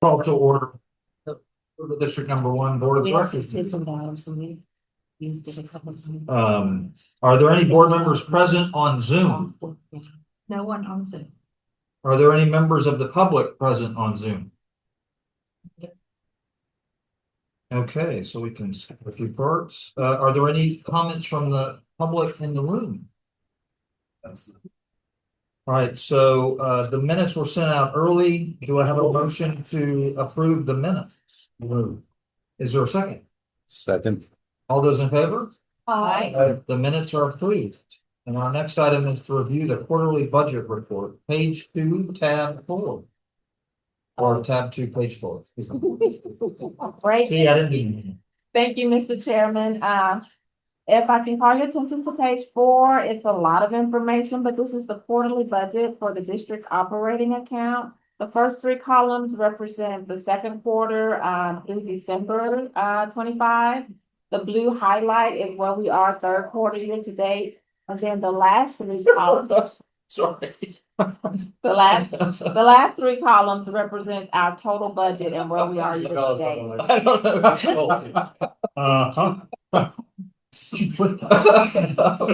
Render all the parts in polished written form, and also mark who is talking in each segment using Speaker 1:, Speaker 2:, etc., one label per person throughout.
Speaker 1: Call to order. District number one, Board of
Speaker 2: We
Speaker 1: Directors.
Speaker 2: also did some dollars, so we used this a couple of times.
Speaker 1: Are there any board members present on Zoom?
Speaker 2: No one on Zoom.
Speaker 1: Are there any members of the public present on Zoom? Okay, so we can skip a few parts. Are there any comments from the public in the room? All right, so the minutes were sent out early. Do I have a motion to approve the minutes? Is there a second?
Speaker 3: Second.
Speaker 1: All those in favor?
Speaker 2: Aye.
Speaker 1: The minutes are approved. And our next item is to review the quarterly budget report, page 2, tab 4. Or tab 2, page 4.
Speaker 2: Great.
Speaker 1: See, I didn't do anything.
Speaker 2: Thank you, Mr. Chairman. If I can call your attention to page 4, it's a lot of information, but this is the quarterly budget for the district operating account. The first 3 columns represent the second quarter through December 25. The blue highlight is where we are third quarter year to date. And then the last 3 columns,
Speaker 1: Sorry.
Speaker 2: the last 3 columns represent our total budget and where we are year to date.
Speaker 1: I don't know.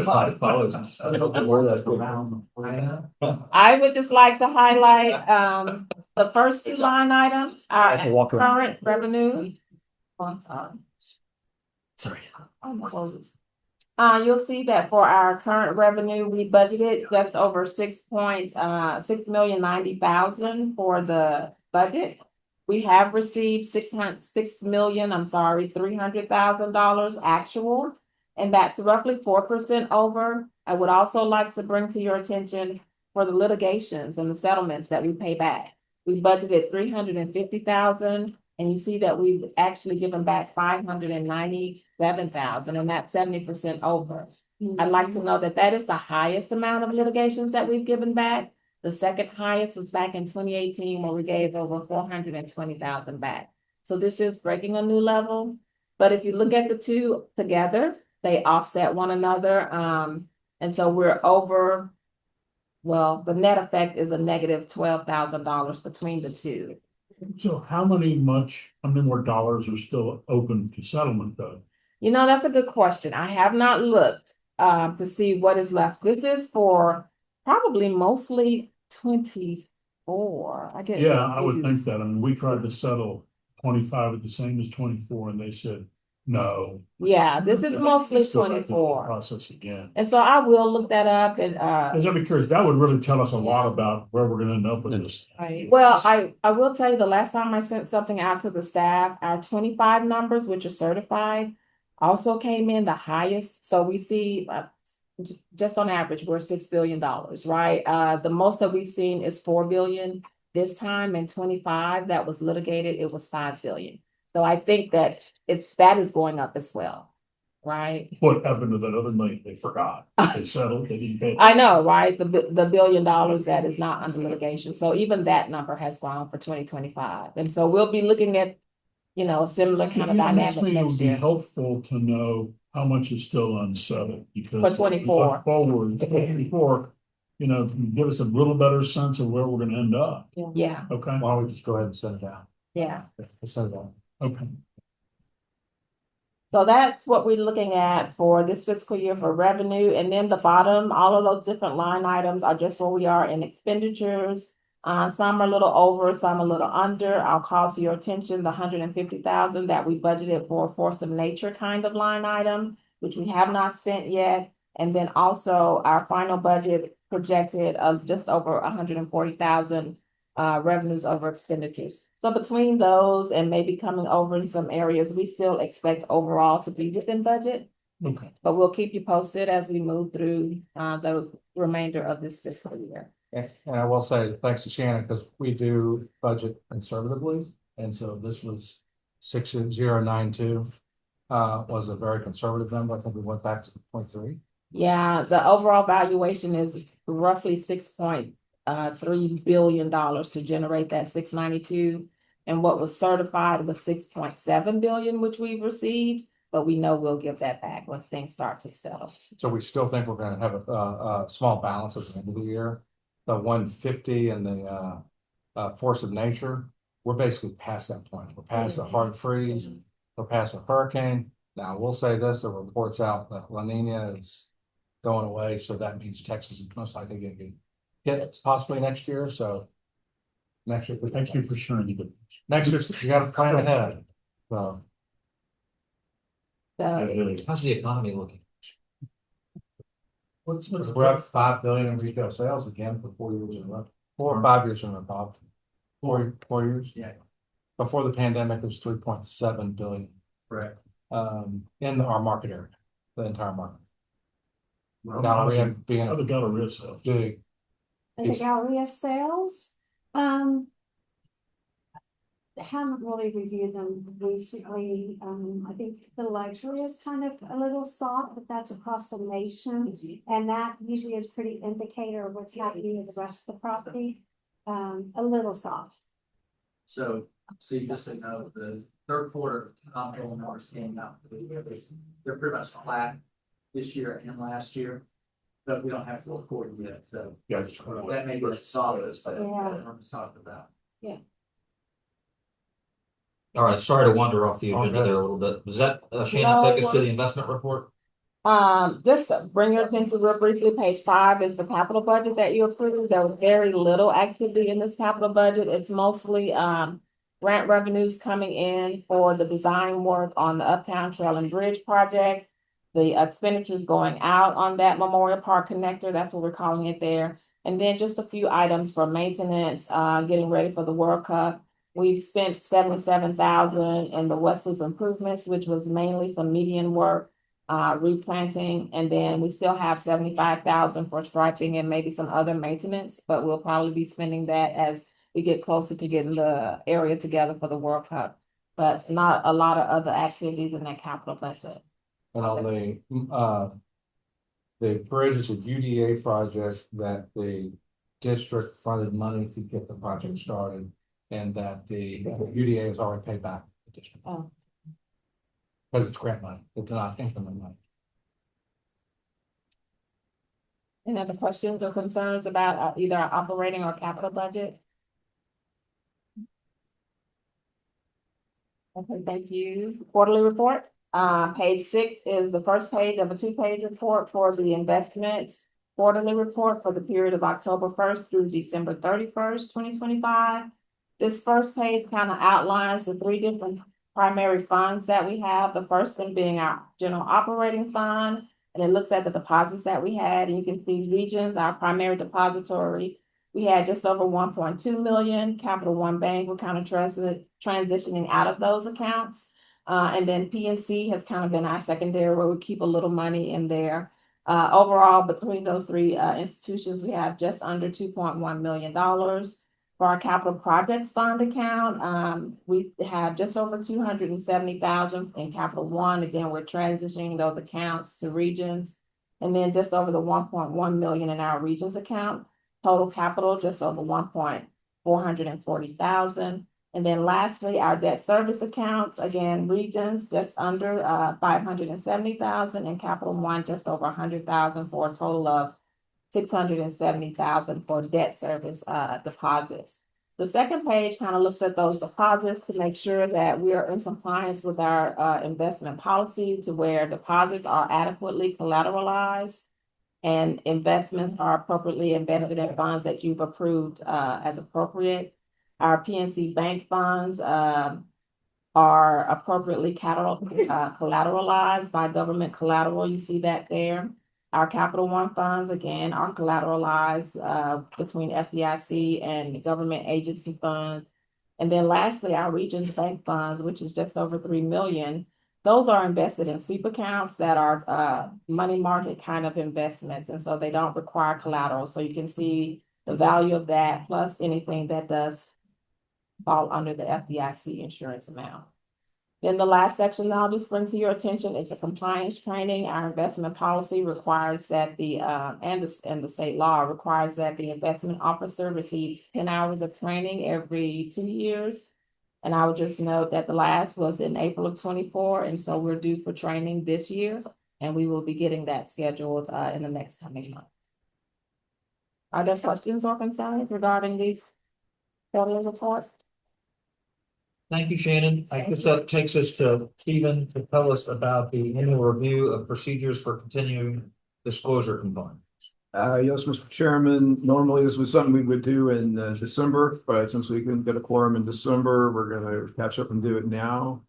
Speaker 1: My apologies. I don't know where that's going.
Speaker 2: I would just like to highlight the first 2 line items, our current revenue. Oh, I'm sorry.
Speaker 1: Sorry.
Speaker 2: You'll see that for our current revenue, we budgeted just over $6,090,000 for the budget. We have received $300,000 actual, and that's roughly 4% over. I would also like to bring to your attention for the litigations and the settlements that we pay back. We budgeted $350,000. And you see that we've actually given back $597,000, and that's 70% over. I'd like to know that that is the highest amount of litigations that we've given back. The second highest was back in 2018, where we gave over $420,000 back. So this is breaking a new level. But if you look at the 2 together, they offset one another. And so we're over. Well, the net effect is a negative $12,000 between the 2.
Speaker 4: So how many more dollars are still open to settlement though?
Speaker 2: You know, that's a good question. I have not looked to see what is left. This is for probably mostly 24. I get
Speaker 4: Yeah, I would think
Speaker 2: confused.
Speaker 4: that. I mean, we tried to settle 25 at the same as 24 and they said, no.
Speaker 2: Yeah, this is mostly
Speaker 4: Let's go back to the
Speaker 2: 24.
Speaker 4: Process again.
Speaker 2: And so I will look that up and
Speaker 4: Because I'd be curious, that would really tell us a lot about where we're gonna end up with this.
Speaker 2: well, I will tell you the last time I sent something out to the staff, our 25 numbers, which are certified, also came in the highest. So we see just on average, we're $6 billion, right? The most that we've seen is 4 billion. This time in 25 that was litigated, it was 5 billion. So I think that that is going up as well, right?
Speaker 4: What happened to that other money? They forgot. They settled, they didn't pay.
Speaker 2: I know, right? The $1 billion that is not under litigation. So even that number has grown for 2025. And so we'll be looking at, a similar kind of dynamic
Speaker 4: It would
Speaker 2: next
Speaker 4: be
Speaker 2: year.
Speaker 4: helpful to know how much is still unsettled because.
Speaker 2: For 24.
Speaker 4: Forward, 24, give us a little better sense of where we're gonna end up.
Speaker 2: Yeah,
Speaker 4: Okay.
Speaker 3: Why don't we just go ahead and send it out?
Speaker 2: yeah.
Speaker 3: Send it out.
Speaker 4: Okay.
Speaker 2: So that's what we're looking at for this fiscal year for revenue. And then the bottom, all of those different line items are just where we are in expenditures. Some are a little over, some a little under. I'll call to your attention the $150,000 that we budgeted for force of nature kind of line item, which we have not spent yet. And then also our final budget projected of just over $140,000 revenues over expenditures. So between those and maybe coming over in some areas, we still expect overall to be within budget.
Speaker 4: Okay.
Speaker 2: But we'll keep you posted as we move through the remainder of this fiscal year.
Speaker 3: And I will say, thanks to Shannon, because we do budget conservatively. And so this was 6092 was a very conservative number. I think we went back to 0.3.
Speaker 2: Yeah, the overall valuation is roughly $6.3 billion to generate that 692. And what was certified was 6.7 billion, which we've received, but we know we'll give that back when things start to settle.
Speaker 3: So we still think we're going to have a small balance at the end of the year. The 150 and the force of nature we're basically past that point. We're past the hard freeze. We're past a hurricane. Now, we'll say this, the report's out that La Nina is going away, so that means Texas is most likely gonna be hit possibly next year, so. Next year.
Speaker 4: Thank you for sharing the good.
Speaker 3: Next year, you gotta plan ahead, so.
Speaker 2: So,
Speaker 1: How's the economy looking?
Speaker 3: We're up 5 billion in retail sales again for 4 years in a row, 4 or 5 years in a row, Bob. 4 years? Yeah. Before the pandemic, it was 3.7 billion.
Speaker 1: Correct.
Speaker 3: In our market area, the entire market.
Speaker 4: Well,
Speaker 3: Galleria
Speaker 4: How
Speaker 3: being
Speaker 4: the Galleria sales?
Speaker 3: big,
Speaker 5: And the Galleria sales, haven't really reviewed them recently. I think the luxury is kind of a little soft, but that's across the nation. And that usually is pretty indicator of what's happening with the rest of the property. A little soft.
Speaker 6: So you just said no, the third quarter operating numbers came out. They're pretty much flat this year and last year. But we don't have fourth quarter yet, so
Speaker 3: yeah,
Speaker 6: that may be the softest that
Speaker 5: Yeah.
Speaker 6: I'm talking about.
Speaker 1: All right, sorry to wander off the agenda
Speaker 3: Okay.
Speaker 1: there a little bit. Does that, Shannon,
Speaker 2: No,
Speaker 1: take us to the investment report?
Speaker 2: just to bring your attention real briefly, page 5 is the capital budget that you approved. There was very little activity in this capital budget. It's mostly, grant revenues coming in for the design work on the Uptown Trail and Bridge project. The expenditures going out on that Memorial Park connector, that's what we're calling it there. And then just a few items for maintenance, getting ready for the World Cup. We spent 77,000 in the West Loop improvements, which was mainly some median work, replanting, and then we still have 75,000 for striping and maybe some other maintenance, but we'll probably be spending that as we get closer to getting the area together for the World Cup. But not a lot of other activities in that capital budget.
Speaker 3: and on the bridge is a UDA project that the district funded money to get the project started. And that the UDA has already paid back the district.
Speaker 2: Oh.
Speaker 3: Because it's grant money, it's not increment money.
Speaker 2: Any other questions or concerns about either our operating or capital budget? Okay, thank you. Quarterly report. Page 6 is the first page of a 2-page report for the investment quarterly report for the period of October 1st through December 31st, 2025. This first page kind of outlines the 3 different primary funds that we have. The first one being our general operating fund, and it looks at the deposits that we had, and you can see Regions, our primary depository. We had just over 1.2 million. Capital One Bank, we're kind of transitioning out of those accounts. And then PNC has kind of been our secondary, where we keep a little money in there. Overall, between those 3 institutions, we have just under $2.1 million. For our capital projects fund account, we have just over 270,000 in Capital One. Again, we're transitioning those accounts to Regions. And then just over the 1.1 million in our Regions account. Total capital, just over 1,440,000. And then lastly, our debt service accounts, again, Regions just under 570,000, and Capital One just over 100,000, for a total of 670,000 for debt service deposits. The second page kind of looks at those deposits to make sure that we are in compliance with our investment policy, to where deposits are adequately collateralized and investments are appropriately invested in funds that you've approved as appropriate. Our PNC Bank funds are appropriately collateralized by government collateral. You see that there. Our Capital One funds, again, are collateralized between FDIC and government agency funds. And then lastly, our Regions Bank funds, which is just over 3 million. Those are invested in sweep accounts that are money market kind of investments. And so they don't require collateral. So you can see the value of that, plus anything that does fall under the FDIC insurance amount. Then the last section that I'll just bring to your attention is the compliance training. Our investment policy requires that and the state law requires that the investment officer receives 10 hours of training every 2 years. And I would just note that the last was in April of 24, and so we're due for training this year, and we will be getting that scheduled in the next coming month. Are there questions or concerns regarding these quarterly reports?
Speaker 1: Thank you, Shannon. I guess that takes us to Stephen to tell us about the annual review of procedures for continuing disclosure compliance.
Speaker 7: Yes, Mr. Chairman, normally this was something we would do in December, but since we couldn't get a quorum in December, we're gonna catch up and do it now.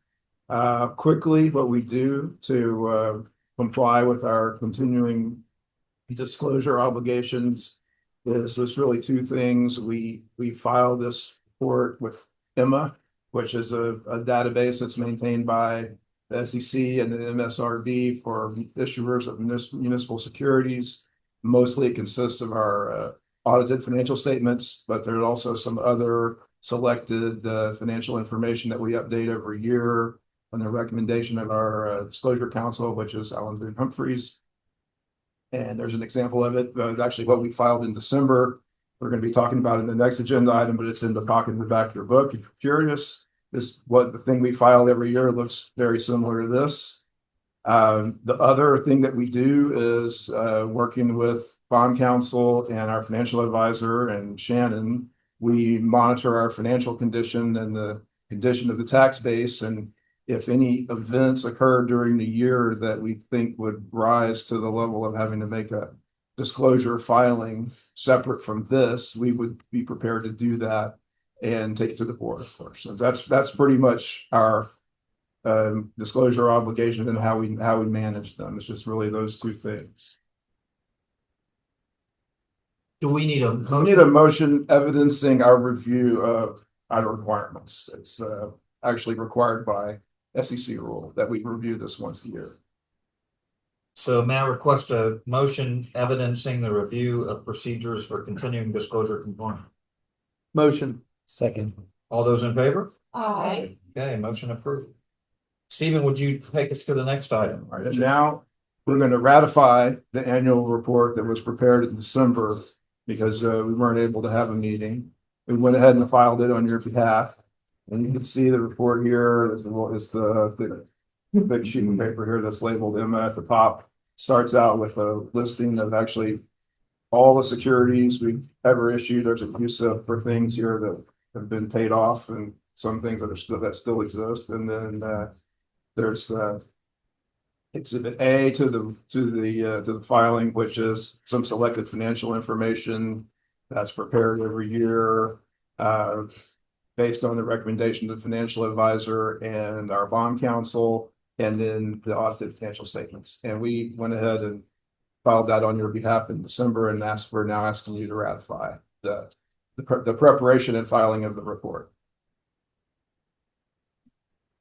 Speaker 7: Quickly, what we do to comply with our continuing disclosure obligations is there's really two things. We file this report with Emma, which is a database that's maintained by the SEC and the MSRB for issuers of municipal securities. Mostly it consists of our audited financial statements, but there's also some other selected financial information that we update every year on the recommendation of our disclosure counsel, which is Alan Boone Humphreys. And there's an example of it. Actually, what we filed in December, we're going to be talking about in the next agenda item, but it's in the pocket in the back of your book. If you're curious, the thing we file every year looks very similar to this. The other thing that we do is working with bond counsel and our financial advisor and Shannon, we monitor our financial condition and the condition of the tax base. And if any events occur during the year that we think would rise to the level of having to make a disclosure filing separate from this, we would be prepared to do that and take it to the board, of course. So that's pretty much our disclosure obligation and how we manage them. It's just really those two things.
Speaker 1: Do we need a
Speaker 7: We
Speaker 1: motion?
Speaker 7: need a motion evidencing our review of our requirements. It's actually required by SEC rule that we review this once a year.
Speaker 1: So may I request a motion evidencing the review of procedures for continuing disclosure compliance?
Speaker 3: Motion.
Speaker 8: Second.
Speaker 1: All those in favor?
Speaker 2: Aye.
Speaker 1: Okay, motion approved. Stephen, would you take us to the next item?
Speaker 7: All right, and now we're going to ratify the annual report that was prepared in December because we weren't able to have a meeting. We went ahead and filed it on your behalf. And you can see the report here. It's the big sheet of paper here that's labeled Emma at the top. Starts out with a listing of actually all the securities we've ever issued. There's a use of for things here that have been paid off and some things that still exist. And then there's Exhibit A to the filing, which is some selected financial information that's prepared every year. Based on the recommendations of the financial advisor and our bond counsel, and then the audited financial statements. And we went ahead and filed that on your behalf in December, and we're now asking you to ratify the preparation and filing of the report.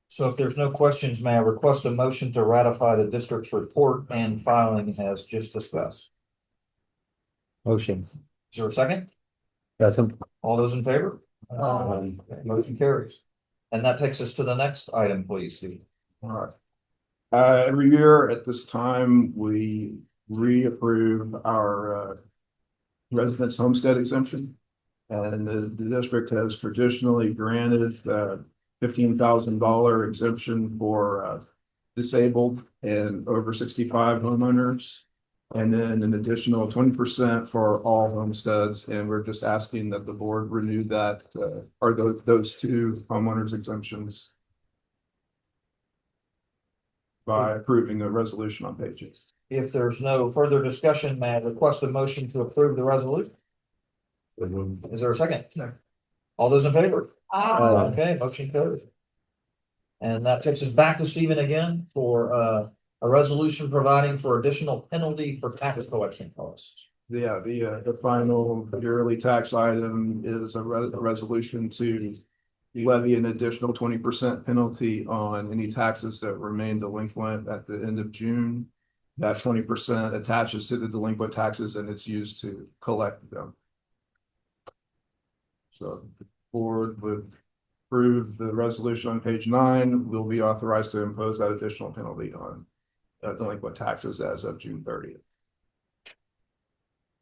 Speaker 1: So if there's no questions, may I request a motion to ratify the district's report and filing as just discussed?
Speaker 8: Motion.
Speaker 1: Is there a second?
Speaker 8: Second.
Speaker 1: All those in favor? Okay, motion carries. And that takes us to the next item, please, Steve.
Speaker 7: All right. Every year at this time, we reapprove our residence homestead exemption. And the district has traditionally granted $15,000 exemption for disabled and over 65 homeowners. And then an additional 20% for all homesteads. And we're just asking that the board renew that or those two homeowners exemptions by approving the resolution on page 8.
Speaker 1: If there's no further discussion, may I request a motion to approve the resolution? Is there a second? No. All those in favor?
Speaker 2: Aye.
Speaker 1: Okay, motion carries. And that takes us back to Stephen again for a resolution providing for additional penalty for tax collection costs.
Speaker 7: Yeah, the final yearly tax item is a resolution to levy an additional 20% penalty on any taxes that remain delinquent at the end of June. That 20% attaches to the delinquent taxes and it's used to collect them. So the board would approve the resolution on page 9, will be authorized to impose that additional penalty on delinquent taxes as of June 30th.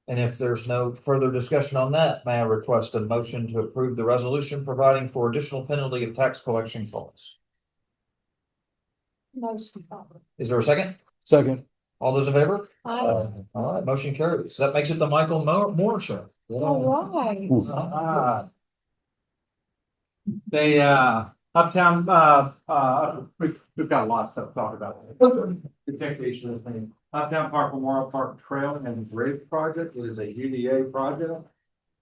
Speaker 1: And if there's no further discussion on that, may I request a motion to approve the resolution providing for additional penalty of tax collection costs?
Speaker 2: Motion.
Speaker 1: Is there a second?
Speaker 3: Second.
Speaker 1: All those in favor?
Speaker 2: Aye.
Speaker 1: All right, motion carries. That makes it the Michael Moore show.
Speaker 2: All right.
Speaker 3: They Uptown, we've got a lot of stuff to talk about. The technician of the thing. Uptown Park Memorial Park Trail and Bridge Project, it is a UDA project.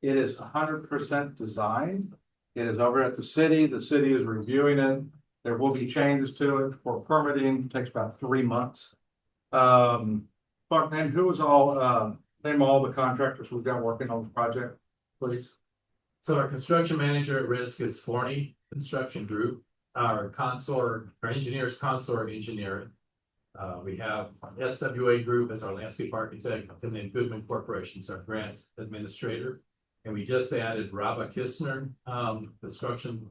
Speaker 3: It is 100% designed. It is over at the city is reviewing it. There will be changes to it for permitting, takes about 3 months. But man, who is all, name all the contractors we've got working on the project, please.
Speaker 9: So our construction manager at risk is Forney Construction Group. Our engineers consort engineering. We have SWA Group as our landscape architect, and then Goodman Corporation is our grant administrator. And we just added Rabba Kistner, construction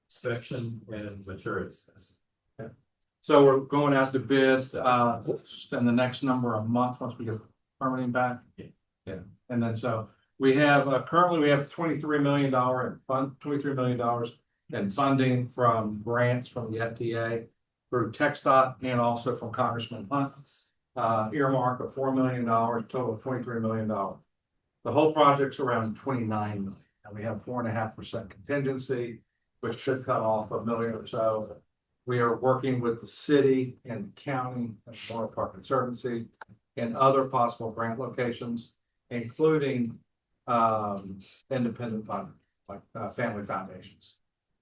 Speaker 9: inspection and materials.
Speaker 3: So we're going out to bid, in the next number of months, once we get permitting back. Yeah, and then so we have, currently we have $23 million in funding from grants from the FDA through TxDOT and also from Congressman Hunt. Earmark of $4 million, total of $23 million. The whole project's around 29 million, and we have 4.5% contingency, which should cut off $1 million or so. We are working with the city and county and Memorial Park Conservancy and other possible grant locations, including independent funding, like family foundations.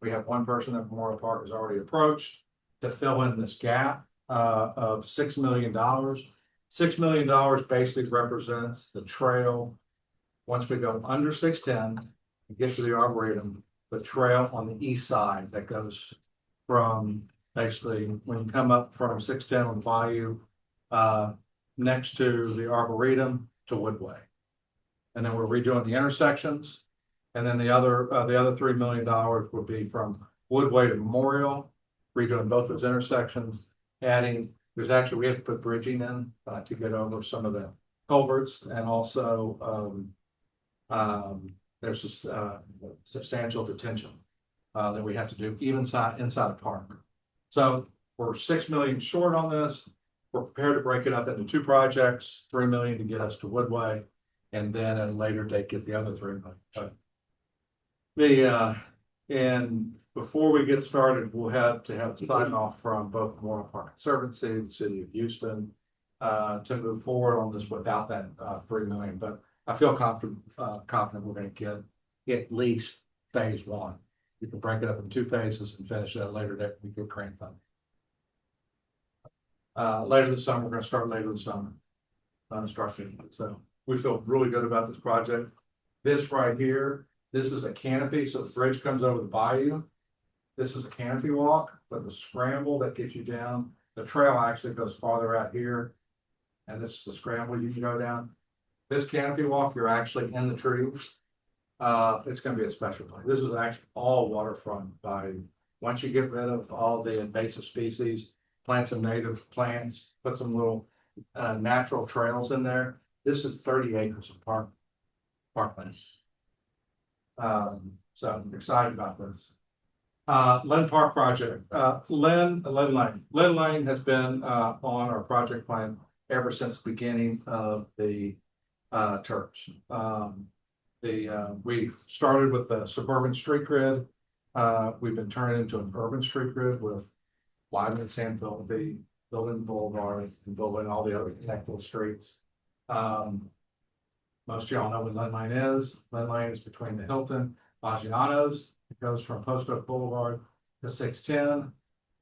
Speaker 3: We have one person at Memorial Park has already approached to fill in this gap of $6 million. $6 million basically represents the trail. Once we go under 610 and get to the Arboretum, the trail on the east side that goes from basically when you come up from 610 on Bayou, next to the Arboretum to Woodway. And then we're redoing the intersections. And then the other $3 million would be from Woodway to Memorial, redoing both those intersections, adding, we have to put bridging in to get over some of the culverts, and also there's just substantial detention that we have to do even inside the park. So we're $6 million short on this. We're prepared to break it up into 2 projects, $3 million to get us to Woodway, and then at a later date get the other $3 million. And before we get started, we'll have to have sign off from both Memorial Park Conservancy, the city of Houston, to move forward on this without that $3 million. But I feel confident we're going to get at least phase 1. You can break it up in 2 phases and finish it at a later date. We get grant funding. Later this summer, we're going to start later this summer. So we feel really good about this project. This right here, this is a canopy. So the bridge comes over the bayou. This is a canopy walk, but the scramble that gets you down, the trail actually goes farther out here. And this is the scramble you can go down. This canopy walk, you're actually in the trees. It's going to be a special place. This is actually all waterfront bayou. Once you get rid of all the invasive species, plant some native plants, put some little natural trails in there. This is 30 acres of parkland. So I'm excited about this. Lynn Park project. Lynn Lane has been on our project plan ever since the beginning of the church. We started with the suburban street grid. We've been turning into an urban street grid with widening Sandville, building Boulevard, and building all the other connected streets. Most of y'all know what Lynn Lane is. Lynn Lane is between the Hilton, Maggiano's. It goes from Post Oak Boulevard to 610.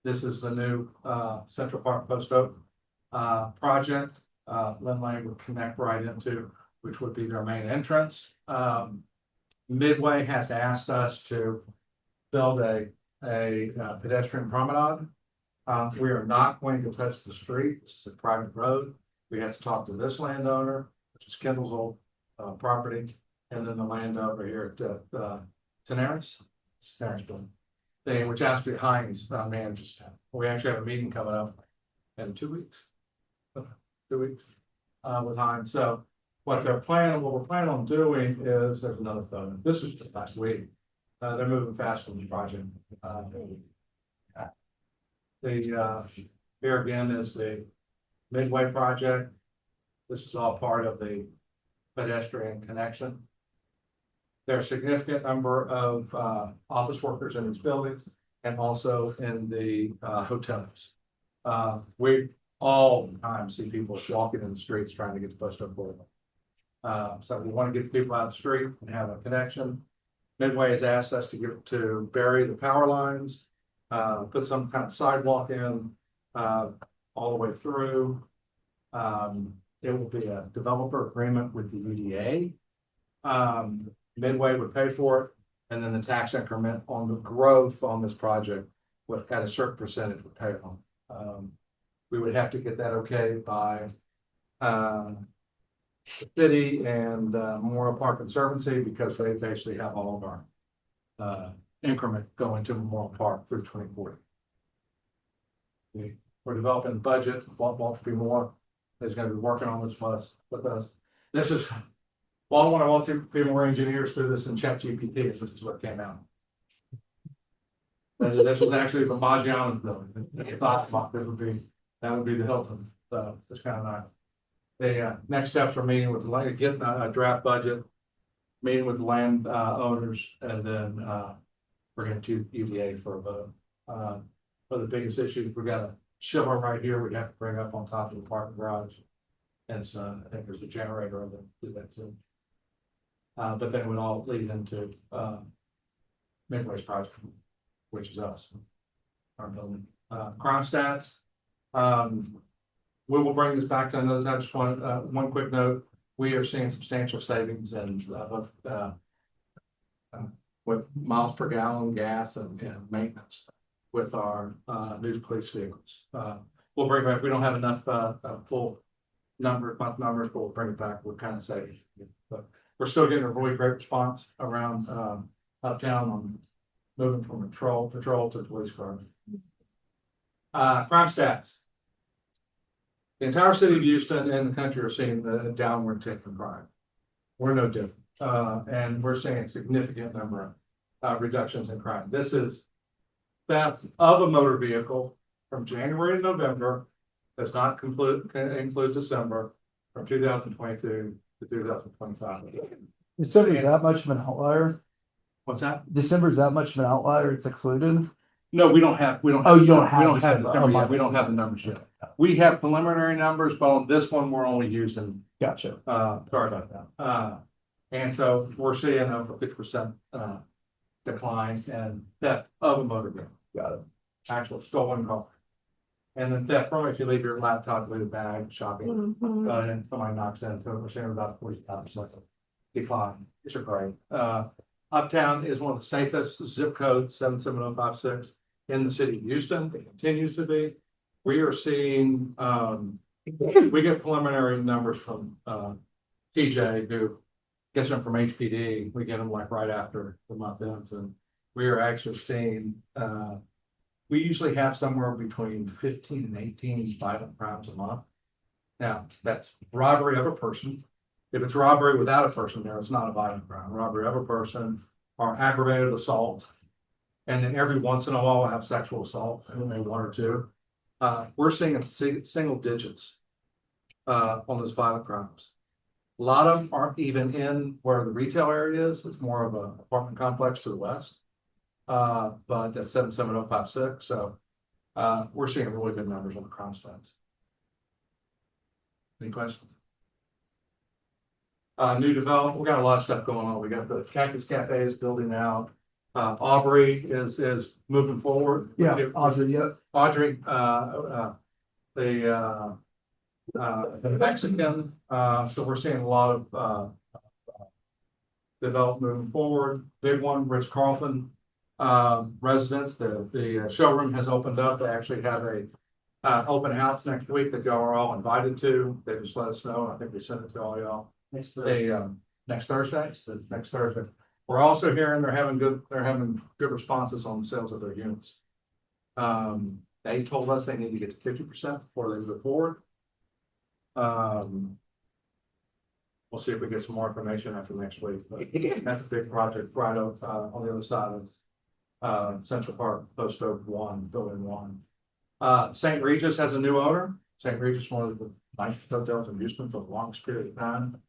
Speaker 3: This is the new Central Park Post Oak project. Lynn Lane would connect right into, which would be their main entrance. Midway has asked us to build a pedestrian promenade. We are not going to touch the street. This is a private road. We have to talk to this landowner, which is Kendall's old property, and then the landowner here at Tenaris building, which actually Heinz manages town. We actually have a meeting coming up in 2 weeks. 2 weeks with Heinz. So what we're planning on doing is, there's another photo. This is just last week. They're moving fast on the project. Here again is the Midway project. This is all part of the pedestrian connection. There are a significant number of office workers in these buildings. and also in the hotels. We all the time see people walking in the streets trying to get to Post Oak Boulevard. So we want to get people out the street and have a connection. Midway has asked us to bury the power lines, put some kind of sidewalk in, all the way through. It will be a developer agreement with the UDA. Midway would pay for it, and then the tax increment on the growth on this project with at a certain percentage would pay on. We would have to get that okay by the city and Memorial Park Conservancy, because they basically have all of our increment going to Memorial Park through 2040. We're developing a budget. Walter P. Moore is going to be working on this with us. This is, well, I want Walter P. Moore engineers through this in ChatGPT. This is what came out. This was actually from Maggiano's building. I thought that would be the Hilton. So it's kind of nice. The next steps are meeting with getting a draft budget, meeting with the land owners, and then bringing it to UVA for a vote. For the biggest issues, we got a shovel right here. We have to bring up on top of the parking garage, and so I think there's a generator of it do that too. But then it would all lead into Midway's project, which is us, our building. Crime stats. We will bring this back to another. I just want one quick note. We are seeing substantial savings in with miles per gallon gas and maintenance with our new police vehicles. We'll bring back. We don't have enough full month numbers, but we'll bring it back. We're kind of saving, but we're still getting a really great response around uptown on moving from patrol to police cars. Crime stats. The entire city of Houston and the country are seeing a downward tick in crime. We're no different. And we're seeing a significant number of reductions in crime. This is theft of a motor vehicle from January to November, does not include December, from 2022 to 2025.
Speaker 10: December is that much of an outlier?
Speaker 3: What's that?
Speaker 10: December is that much of an outlier? It's excluded?
Speaker 3: No, we don't have.
Speaker 10: Oh, you don't have.
Speaker 3: We don't have.
Speaker 10: December.
Speaker 3: The number
Speaker 10: Oh,
Speaker 3: yet. We don't have the numbers yet. We have preliminary numbers, but on this one, we're only using.
Speaker 10: Gotcha.
Speaker 3: Sorry about that. And so we're seeing over 50% decline in theft of a motor vehicle.
Speaker 10: Got it.
Speaker 3: Actual stolen car. And then theft from if you leave your laptop, leave a bag, shopping, and somebody knocks into it, we're seeing about 45% decline. It's a great. Uptown is one of the safest zip codes, 77056 in the city of Houston. It continues to be. We are seeing, we get preliminary numbers from TJ, who gets them from HPD. We get them like right after the month ends, and we are actually seeing, we usually have somewhere between 15 and 18 violent crimes a month. Now, that's robbery of a person. If it's robbery without a person there, it's not a violent crime. Robbery of a person or aggravated assault. And then every once in a while, we'll have sexual assault, and maybe one or two. We're seeing single digits on those violent crimes. A lot of them aren't even in where the retail area is. It's more of an apartment complex to the west. But that's 77056. So we're seeing really good numbers on the crime stats. Any questions? New development. We got a lot of stuff going on. We got the Cactus Cafe is building out. Aubrey is moving forward.
Speaker 10: Yeah, Audrey, yep.
Speaker 3: Audrey, the Mexican, so we're seeing a lot of development moving forward. Big one, Rich Carlton residents. The showroom has opened up. They actually have a open house next week that y'all are all invited to. They just let us know. I think we sent it to all y'all. Next Thursday. We're also hearing they're having good responses on the sales of their units. They told us they need to get to 50% before they move forward. We'll see if we get some more information after next week. But that's a big project right on the other side of Central Park, Post Oak 1, Building 1. St. Regis has a new owner. St. Regis is one of the nicest hotels in Houston for the longest period of time.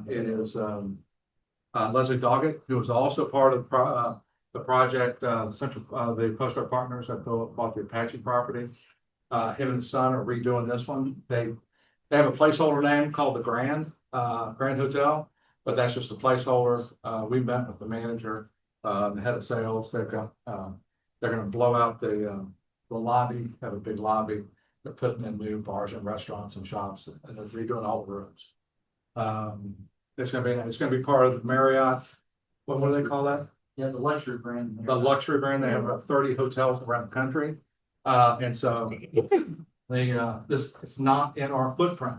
Speaker 3: It is Leslie Doggett, who was also part of the project, the Post Road Partners that bought the Apache property. Him and his son are redoing this one. They have a placeholder name called the Grand Hotel, but that's just a placeholder. We met with the manager, the head of sales. They've got, they're gonna blow out the lobby, have a big lobby. They're putting in new bars and restaurants and shops, and they're redoing all the rooms. It's gonna be part of the Marriott. What do they call that?
Speaker 6: Yeah, the luxury brand.
Speaker 3: The luxury brand. They have about 30 hotels around the country. And so it's not in our footprint,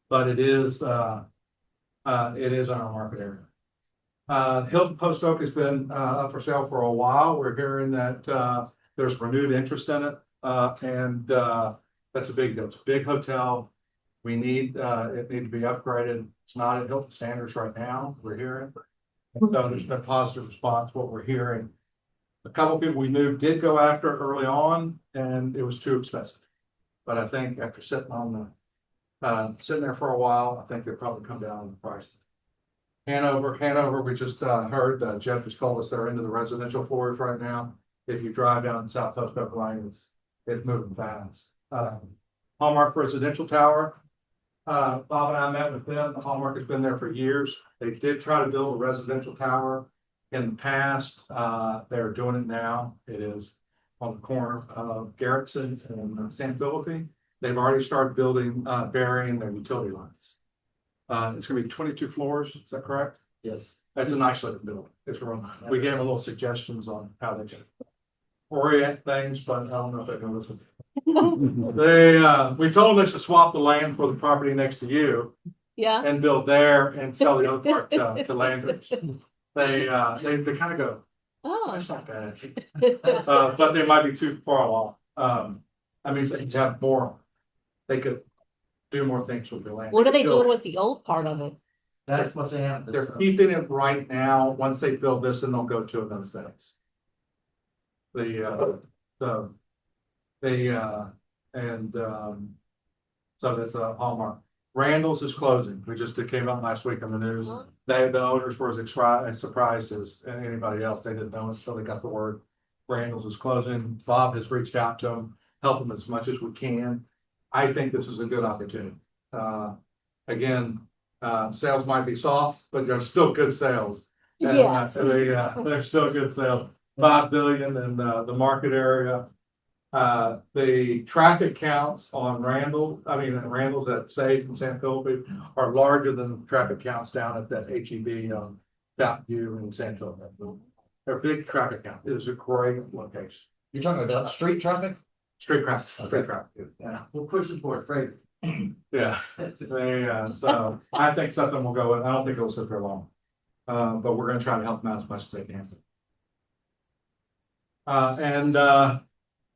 Speaker 3: but it is in our market area. Hilton Post Oak has been up for sale for a while. We're hearing that there's renewed interest in it. And that's a big deal. It's a big hotel. We need it need to be upgraded. It's not at Hilton standards right now, we're hearing. So there's been positive response, what we're hearing. A couple people we knew did go after it early on, and it was too expensive. But I think after sitting there for a while, I think they'll probably come down in the price. Hanover, we just heard Jeff has told us they're into the residential floors right now. If you drive down South Coast Line, it's moving fast. Hallmark Residential Tower. Bob and I met with them. Hallmark has been there for years. They did try to build a residential tower in the past. They're doing it now. It is on the corner of Garrettson and San Felipe. They've already started building, burying their utility lines. It's gonna be 22 floors, is that correct?
Speaker 6: Yes.
Speaker 3: That's a nice looking building. It's real nice. We gave them a little suggestions on how they can orient things, but I don't know if they're gonna listen. We told them to swap the land for the property next to you
Speaker 2: Yeah.
Speaker 3: and build there and sell the other part to landers. They kind of go,
Speaker 2: Oh.
Speaker 3: that's not bad. But they might be too far along. I mean, they could have more, they could do more things with the land.
Speaker 2: What are they doing with the old part of it?
Speaker 6: That's what they have.
Speaker 3: They're keeping it right now. Once they build this, then they'll go to another things. So that's a Hallmark. Randall's is closing. We just, it came out last week on the news. The owners were as surprised as anybody else. They didn't know until they got the word. Randall's is closing. Bob has reached out to them, help them as much as we can. I think this is a good opportunity. Again, sales might be soft, but they're still good sales. And,
Speaker 5: Yes.
Speaker 3: they're still good sales. 5 billion in the market area. The traffic counts on Randall's at Sage and San Felipe are larger than the traffic counts down at that HEB on Fountain View in San Felipe. They're big traffic count. It is a great location.
Speaker 1: You're talking about street traffic?
Speaker 3: Street traffic.
Speaker 6: Yeah, we're pushing for it, Frank.
Speaker 3: Yeah, so I think something will go in. I don't think it'll sit there long. But we're gonna try to help them out as much as they can.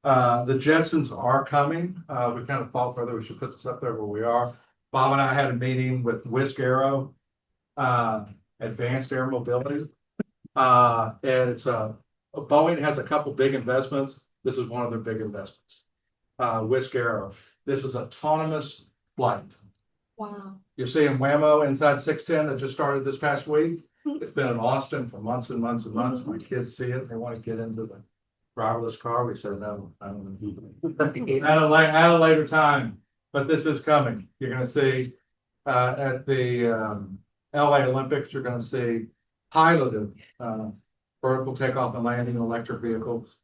Speaker 3: The Jetsons are coming. We kind of thought whether we should put this up there where we are. Bob and I had a meeting with Whisk Aero, Advanced Air Mobility. And it's Boeing has a couple big investments. This is one of their big investments. Whisk Aero. This is autonomous flight.
Speaker 5: Wow.
Speaker 3: You're seeing Waymo inside 610 that just started this past week. It's been in Austin for months and months and months. My kids see it. They want to get into the driverless car. We said, no, I don't know. At a later time, but this is coming. You're going to see at the LA Olympics, you're going to see piloted vertical takeoff and landing electric vehicles.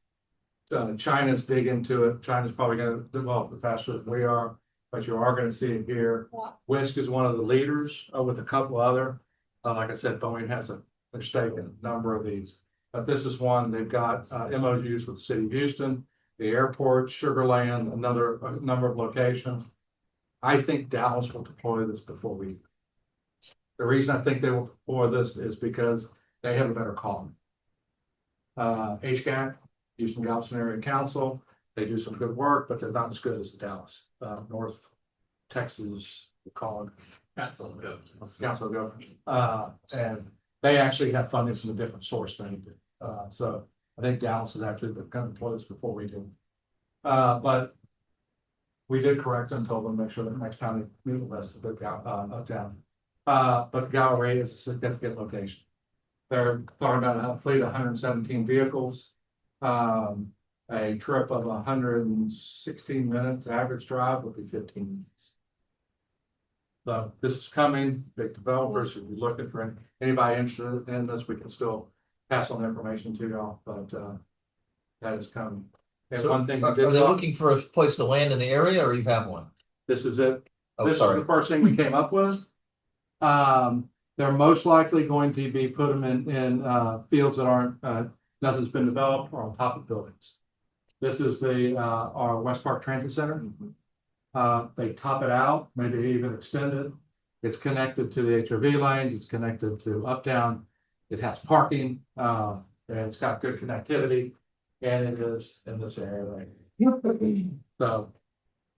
Speaker 3: China's big into it. China's probably going to develop it faster than we are, but you are going to see it here.
Speaker 5: Wow.
Speaker 3: Whisk is one of the leaders with a couple other. Like I said, Boeing has their stake in a number of these. But this is one, they've got MOUs with the city of Houston, the airport, Sugar Land, a number of locations. I think Dallas will deploy this before we. The reason I think they will deploy this is because they have a better calling. HGAC, Houston Galveston Area Council, they do some good work, but they're not as good as the Dallas, North Texas, we call it. Council of Government. And they actually have funding from a different source than we do. So I think Dallas has actually become close before we do. But we did correct and told them to make sure that next time they meet with us, uptown. But Gallery is a significant location. They're talking about a fleet of 117 vehicles. A trip of 116 minutes, average drive would be 15 minutes. So this is coming, big developers, if you're looking for anybody interested in this, we can still pass on the information to y'all, but that is coming. And
Speaker 1: So
Speaker 3: one thing we
Speaker 1: are
Speaker 3: did
Speaker 1: they
Speaker 3: talk-
Speaker 1: looking for a place to land in the area or you have one?
Speaker 3: this is it.
Speaker 1: Oh,
Speaker 3: This is
Speaker 1: sorry.
Speaker 3: the first thing we came up with. They're most likely going to be put them in fields that aren't, nothing's been developed or on top of buildings. This is the our West Park Transit Center. They top it out, maybe even extend it. It's connected to the HOV lanes, it's connected to Uptown. It has parking, and it's got good connectivity, and it is in this area right here. So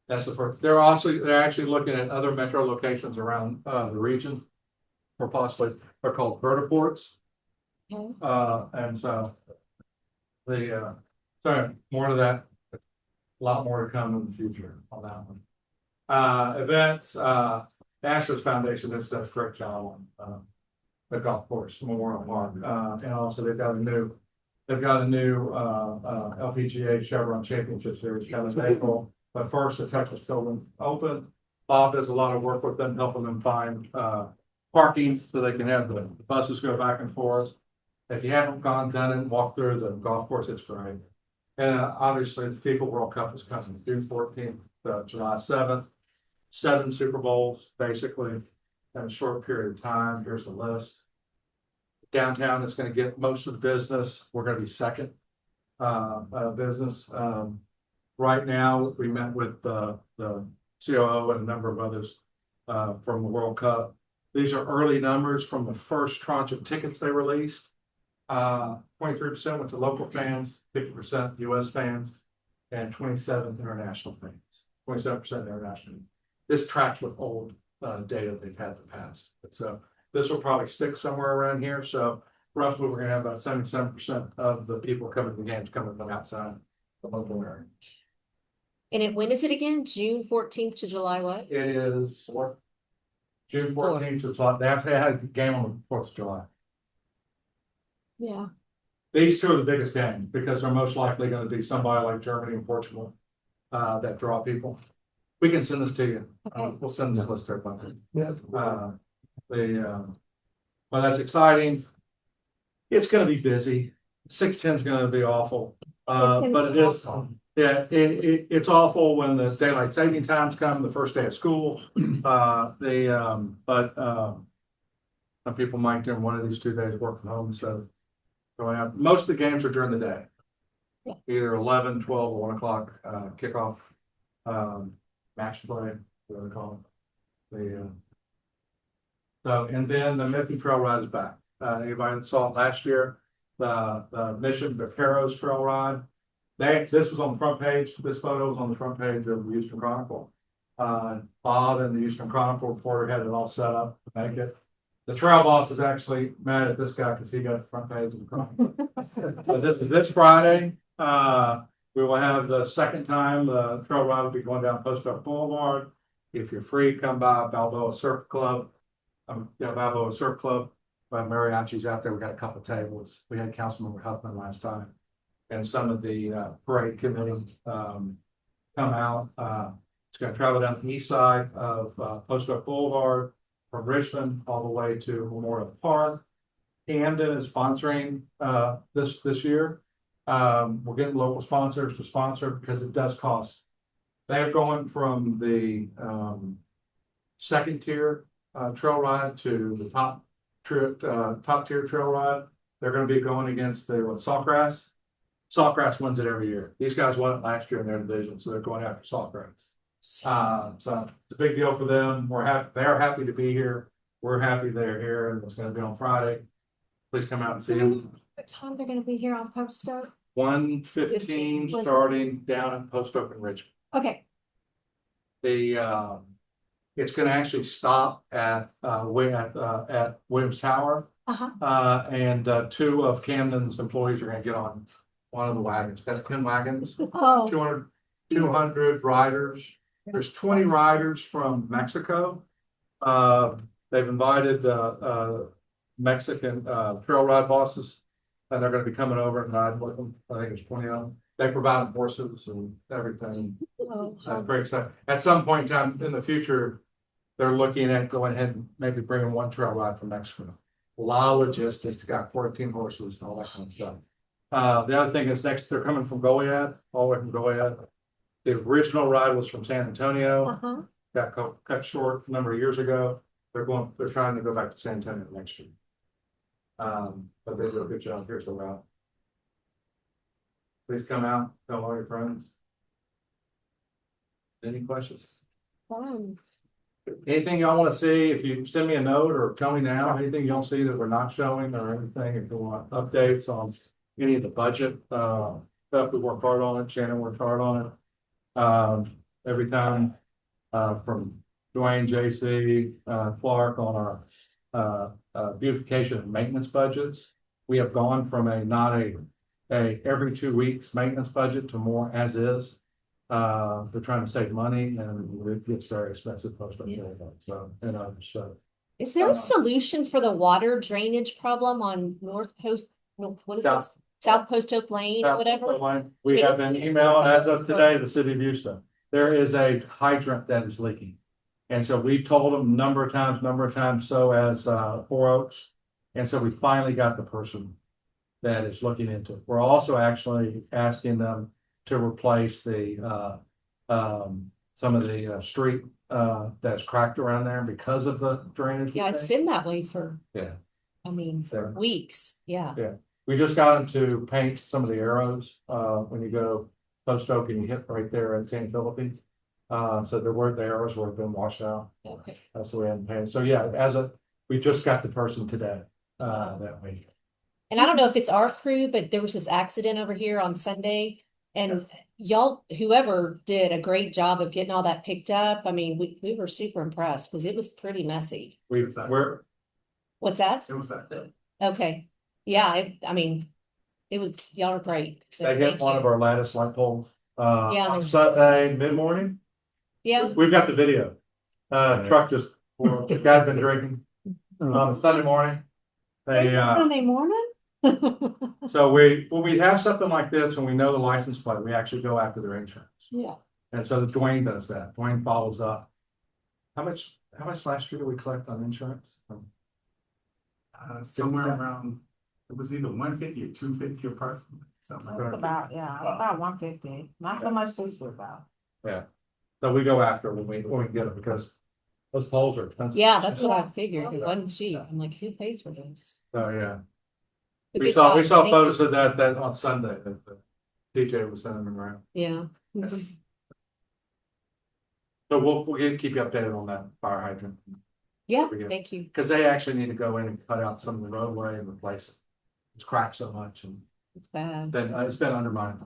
Speaker 3: that's the first. They're actually looking at other metro locations around the region. Or possibly, they're called vertiports.
Speaker 2: Okay.
Speaker 3: And so sorry, more to that. A lot more to come in the future on that one. Events, Ashes Foundation has done a great job on the golf course, Memorial Park. And also they've got a new LPGA Chevron Championship Series coming in April. But first, the Texas Children's Open. Bob does a lot of work with them, helping them find parking so they can have the buses go back and forth. If you haven't done it and walked through the golf course, it's great. And obviously the FIFA World Cup is coming June 14th, July 7th. 7 Super Bowls, basically, in a short period of time. Here's the list. Downtown is going to get most of the business. We're going to be second business. Right now, we met with the COO and a number of others from the World Cup. These are early numbers from the first tranche of tickets they released. 23% went to local fans, 50% US fans, and 27 international fans. 27% international. This tracks with old data they've had in the past. So this will probably stick somewhere around here. So roughly, we're going to have about 77% of the people coming to the games coming from outside the local area.
Speaker 11: And when is it again? June 14th to July what?
Speaker 3: It is June 14th to July. They actually had a game on the 4th of July.
Speaker 2: Yeah.
Speaker 3: These two are the biggest games because they're most likely going to be somebody like Germany and Portugal that draw people. We can send this to you. We'll send this list to everybody.
Speaker 10: Yeah.
Speaker 3: But that's exciting. It's going to be busy. 610 is going to be awful. But it is. Yeah, it's awful when the daylight saving times come, the first day of school. Some people might during one of these 2 days work from home instead of going out. Most of the games are during the day.
Speaker 2: Yeah.
Speaker 3: Either 11, 12, or 1 o'clock kickoff, match play, whatever they call it. So, and then the Miffy Trail Ride is back. Anybody that saw it last year, the Mission Vaqueros Trail Ride. This was on the front page. This photo was on the front page of the Houston Chronicle. Bob and the Houston Chronicle reporter had it all set up to make it. The trail boss is actually mad at this guy because he got the front page of the Chronicle. So this is this Friday. We will have the second time the trail ride will be going down Post Oak Boulevard. If you're free, come by Balboa Surf Club. Balboa Surf Club. Mariachi's out there. We got a couple of tables. We had Councilmember Huffman last time. And some of the parade committee come out. It's going to travel down the east side of Post Oak Boulevard from Richmond all the way to Memorial Park. Camden is sponsoring this year. We're getting local sponsors to sponsor because it does cost. They're going from the second tier trail ride to the top tier trail ride. They're going to be going against the Saltgrass. Saltgrass wins it every year. These guys won it last year in their division, so they're going after Saltgrass. So it's a big deal for them. They're happy to be here. We're happy they're here, and it's going to be on Friday. Please come out and see them.
Speaker 5: What time they're gonna be here on Post Oak?
Speaker 3: 1:15 starting down at Post Oak in Richmond.
Speaker 5: Okay,
Speaker 3: It's going to actually stop at Williams Tower. And 2 of Camden's employees are going to get on one of the wagons. That's 10 wagons.
Speaker 5: oh,
Speaker 3: 200 riders. There's 20 riders from Mexico. They've invited Mexican trail ride bosses. And they're gonna be coming over and ride with them. I think it's 20 of them. They provide them horses and everything. I'm very excited. At some point in time in the future, they're looking at going ahead and maybe bringing one trail ride from Mexico. A lot of logistics, got 14 horses and all that kind of stuff. The other thing is next, they're coming from Goliad, all the way from Goliad. The original ride was from San Antonio, got cut short a number of years ago. They're trying to go back to San Antonio next year. But they do a good job. Here's the route. Please come out, tell all your friends. Any questions?
Speaker 5: Fun.
Speaker 3: Anything y'all want to see, if you send me a note or tell me now, anything y'all see that we're not showing or anything, if you want updates on any of the budget, stuff, we work hard on it, Shannon worked hard on it. Every time, from Dwayne, JC, Clark on our, beautification and maintenance budgets. We have gone from not a every 2 weeks maintenance budget to more as is. They're trying to save money and it gets very expensive post. So, so.
Speaker 11: Is there a solution for the water drainage problem on North Post, no, what is this? South Post Oak Lane or whatever?
Speaker 3: We have an email as of today, the city of Houston. There is a hydrant that is leaking. And so we told them a number of times, so as Four Oaks. And so we finally got the person that is looking into it. We're also actually asking them to replace the some of the street that's cracked around there because of the drainage.
Speaker 11: Yeah, it's been that way for,
Speaker 3: Yeah.
Speaker 11: I mean, for weeks, yeah.
Speaker 3: Yeah, we just got them to paint some of the arrows when you go Post Oak and you hit right there at St. Philippines. So the arrows would have been washed out.
Speaker 11: Okay.
Speaker 3: That's the way I'm paying. So yeah, we just got the person today, that week.
Speaker 11: And I don't know if it's our crew, but there was this accident over here on Sunday. And y'all, whoever did a great job of getting all that picked up. I mean, we were super impressed because it was pretty messy.
Speaker 3: What's
Speaker 11: that?
Speaker 6: It was that day.
Speaker 11: Okay. Yeah, I mean, y'all are great. So
Speaker 3: They hit
Speaker 11: thank
Speaker 3: one
Speaker 11: you.
Speaker 3: of our lattice light poles,
Speaker 11: Yeah,
Speaker 3: on
Speaker 11: there's-
Speaker 3: Sunday mid-morning.
Speaker 11: Yeah,
Speaker 3: We've got the video. Truck just, the guy's been drinking on Sunday morning.
Speaker 5: Sunday morning?
Speaker 3: So when we have something like this, when we know the license plate, we actually go after their insurance.
Speaker 5: Yeah.
Speaker 3: And so Dwayne does that. Dwayne follows up. How much last year did we collect on insurance?
Speaker 12: Somewhere around, it was either 150 or 250 a person, something like
Speaker 2: It's
Speaker 12: that.
Speaker 2: about, yeah, it's about 150, not so much super about.
Speaker 3: Yeah. So we go after when we get it because those poles are expensive.
Speaker 11: yeah, that's what I figured. It wasn't cheap. I'm like, who pays for this?
Speaker 3: So yeah.
Speaker 11: But
Speaker 3: We
Speaker 11: good
Speaker 3: saw
Speaker 11: job. Thank
Speaker 3: photos
Speaker 11: you.
Speaker 3: of that on Sunday that DJ was sending them around.
Speaker 11: Yeah.
Speaker 3: So we'll keep you updated on that fire hydrant.
Speaker 11: Yeah,
Speaker 3: We get-
Speaker 11: thank you.
Speaker 3: Because they actually need to go in and cut out some of the roadway and replace it. It's cracked so much and
Speaker 11: It's bad.
Speaker 3: then it's been undermined.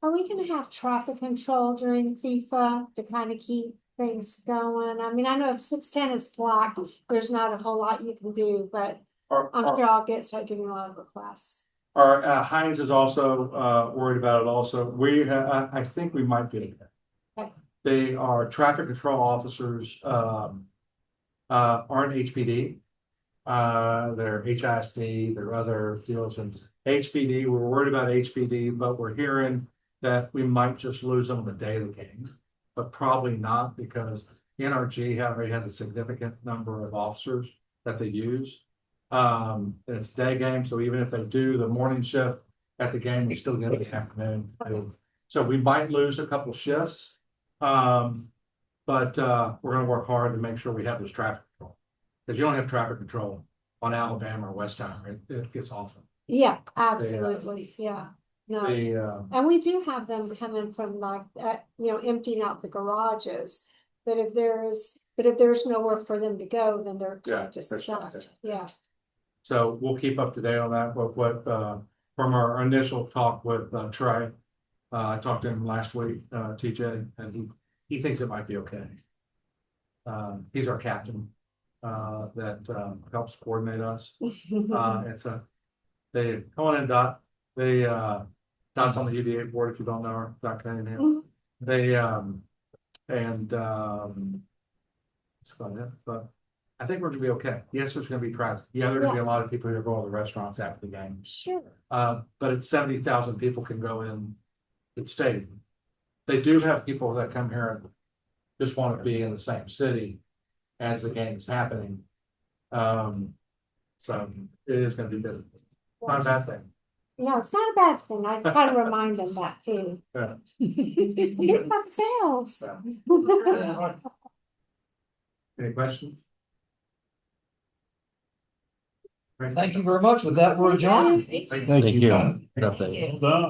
Speaker 5: Are we gonna have traffic control during FIFA to kind of keep things going? I mean, I know if 610 is blocked, there's not a whole lot you can do, but I'm sure I'll start getting a lot of requests.
Speaker 3: Our Heinz is also worried about it also. I think we might get it.
Speaker 5: Okay.
Speaker 3: They are traffic control officers aren't HPD. They're HISD, they're other deals and HPD, we're worried about HPD, but we're hearing that we might just lose them on the day of the game. But probably not because NRG already has a significant number of officers that they use. And it's day game, so even if they do the morning shift at the game, we still get the afternoon. So we might lose a couple shifts. But we're gonna work hard to make sure we have this traffic control. If you don't have traffic control on Alabama or West Town, it gets awful.
Speaker 5: Yeah, absolutely, yeah, no. And we do have them coming from like, emptying out the garages. But if there's nowhere for them to go, then they're kind of just
Speaker 3: they're
Speaker 5: stuck,
Speaker 3: stuck.
Speaker 5: yeah.
Speaker 3: So we'll keep up to date on that, but from our initial talk with Trey, I talked to him last week, TJ, and he thinks it might be okay. He's our captain, that helps coordinate us. And so they come on in, Dot. Dot's on the UDA board if you don't know her, Dot Cunningham. It's about it, but I think we're gonna be okay. Yes, there's gonna be crowds. Yeah, there are gonna be a lot of people who go to the restaurants after the game.
Speaker 5: Sure.
Speaker 3: But it's 70,000 people can go in the stadium. They do have people that come here and just want to be in the same city as the game is happening. So it is gonna be good. Not a bad thing.
Speaker 5: No, it's not a bad thing. I try to remind them that too.
Speaker 3: Yeah.
Speaker 5: Think about the sales.
Speaker 3: Any questions?
Speaker 1: Thank you very much. With that, we're adjourned.
Speaker 11: Thank you.
Speaker 8: Thank you.
Speaker 4: Well done.